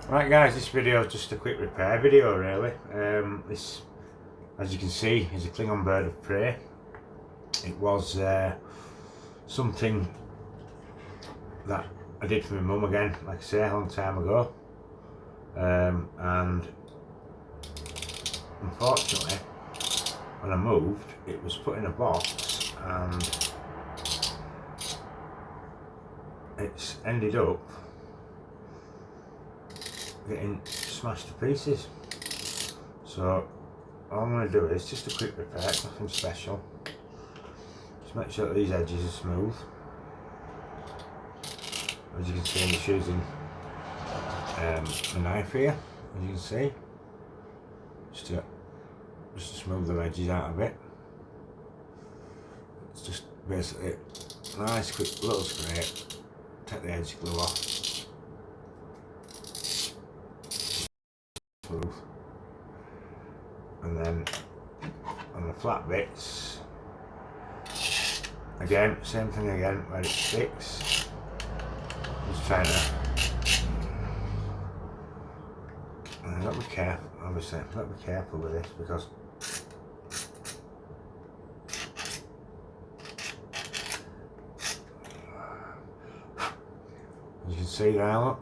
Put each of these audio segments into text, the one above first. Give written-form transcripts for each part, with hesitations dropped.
Right guys, this video is just a quick repair video really. This, as you can see, is a Klingon bird of prey. It was something that I did for my mum again, like I say, a long time ago. And unfortunately, when I moved, it was put in a box and it's ended up getting smashed to pieces. So all I'm going to do is just a quick repair, nothing special. Just make sure that these edges are smooth. As you can see, I'm just using a knife here, as you can see, just to smooth the edges out a bit. It's just basically a nice quick little scrape, take the edge glue off. Smooth. And then on the flat bits, again, same thing again, where it sticks, just trying to, and I've got to be careful, obviously, I've got to be careful with this because as you can see there, look,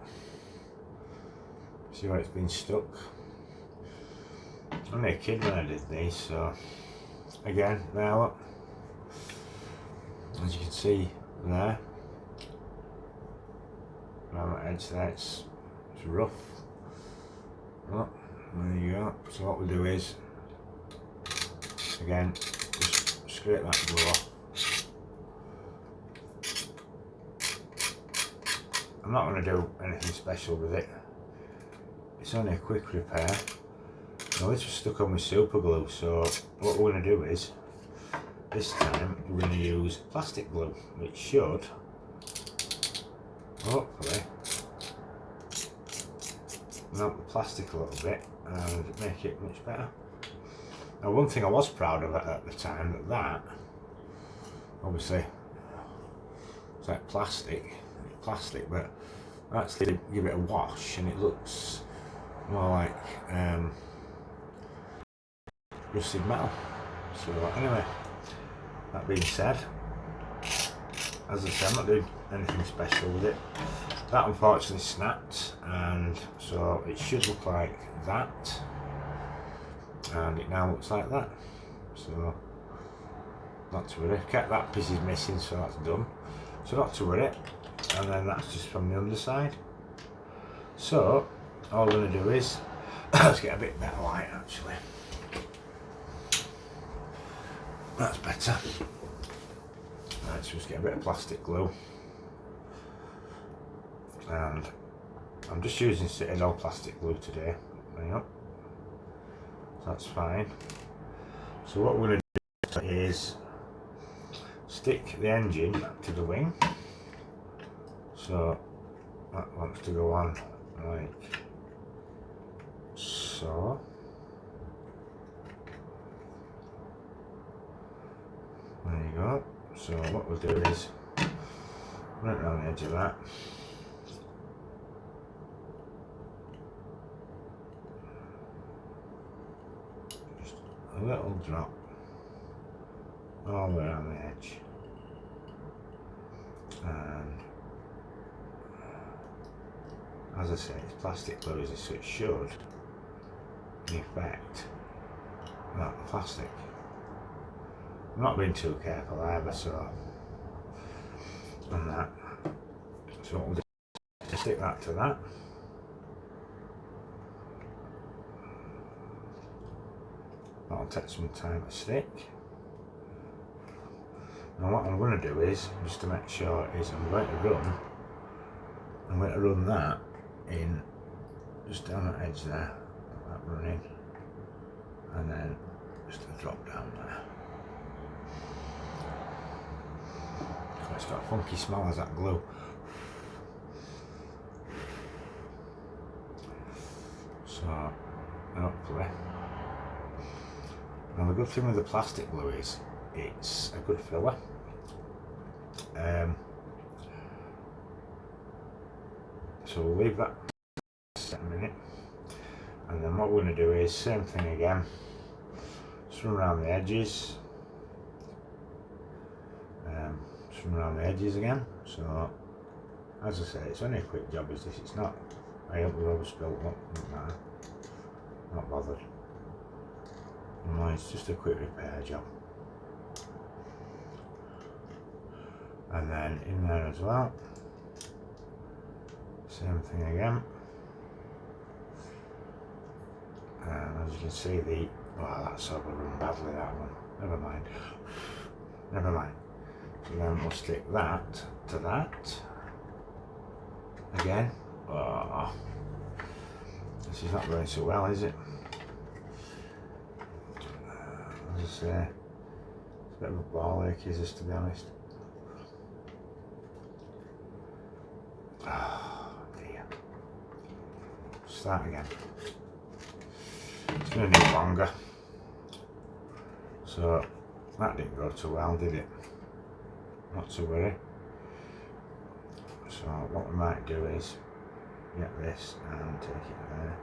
see where it's been stuck. I'm only a kid when I did these, so again, there look, as you can see there, around the edge there, it's rough. Look, there you go. So what we'll do is, again, just scrape that glue off. I'm not going to do anything special with it. It's only a quick repair. Now this was stuck on with super glue, so what we're going to do is, this time we're going to use plastic glue, which should, hopefully, melt the plastic a little bit and make it much better. Now one thing I was proud of at the time, that obviously it's like plastic, but actually give it a wash and it looks more like rusted metal. So anyway, that being said, as I said, I'm not doing anything special with it. That unfortunately snapped, and so it should look like that, and it now looks like that. So not to worry, kept that piece is missing, so that's done. So not to worry, and then that's just from the underside. So all we're going to do is let's get a bit better light actually. That's better. Right, so just get a bit of plastic glue, and I'm just using Citadel plastic glue today. Hang on. So that's fine. So what we're going to do is stick the engine back to the wing. So that wants to go on like so. There you go. So what we'll do is run it around the edge of that. Just a little drop all the way around the edge. And as I say, it's plastic glue, so it should, in effect, melt the plastic. I'm not being too careful either, so on that. So what we'll do is stick that to that. That'll take some time to stick. Now what I'm going to do is, just to make sure, is I'm going to run that in just down that edge there, that running, and then just a drop down there. It's got a funky smell as that glue. So hopefully. Now the good thing with the plastic glue is it's a good filler. So we'll leave that set a minute. And then what we're going to do is same thing again, just run around the edges, again. So as I say, it's only a quick job as this. It's not, I hope we've overspilt, doesn't matter, not bothered. No, it's just a quick repair job. And then in there as well, same thing again. And as you can see, that's overrun badly, that one. Never mind. Never mind. So then we'll stick that to that. Again. Oh, this is not going so well, is it? As I say, it's a bit of a ball ache, is this, to be honest. Oh dear. Start again. It's going to need longer. So that didn't go too well, did it? Not to worry. So what we might do is get this and take it there.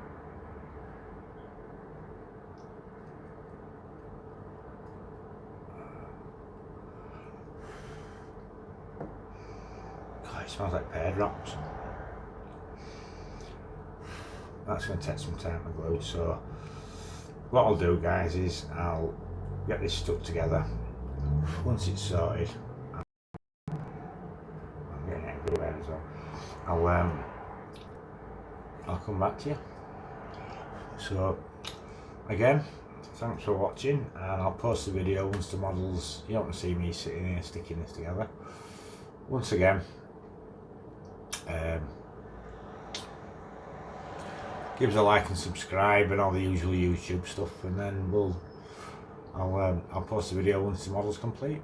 God, it smells like pear drops. That's going to take some time to glue, so what I'll do, guys, is I'll get this stuck together. Once it's sorted, I'm getting it everywhere as well. I'll come back to you. So again, thanks for watching, and I'll post the video once the models, you don't see me sitting here sticking this together. Once again, give us a like and subscribe and all the usual YouTube stuff, and then I'll post the video once the model's complete.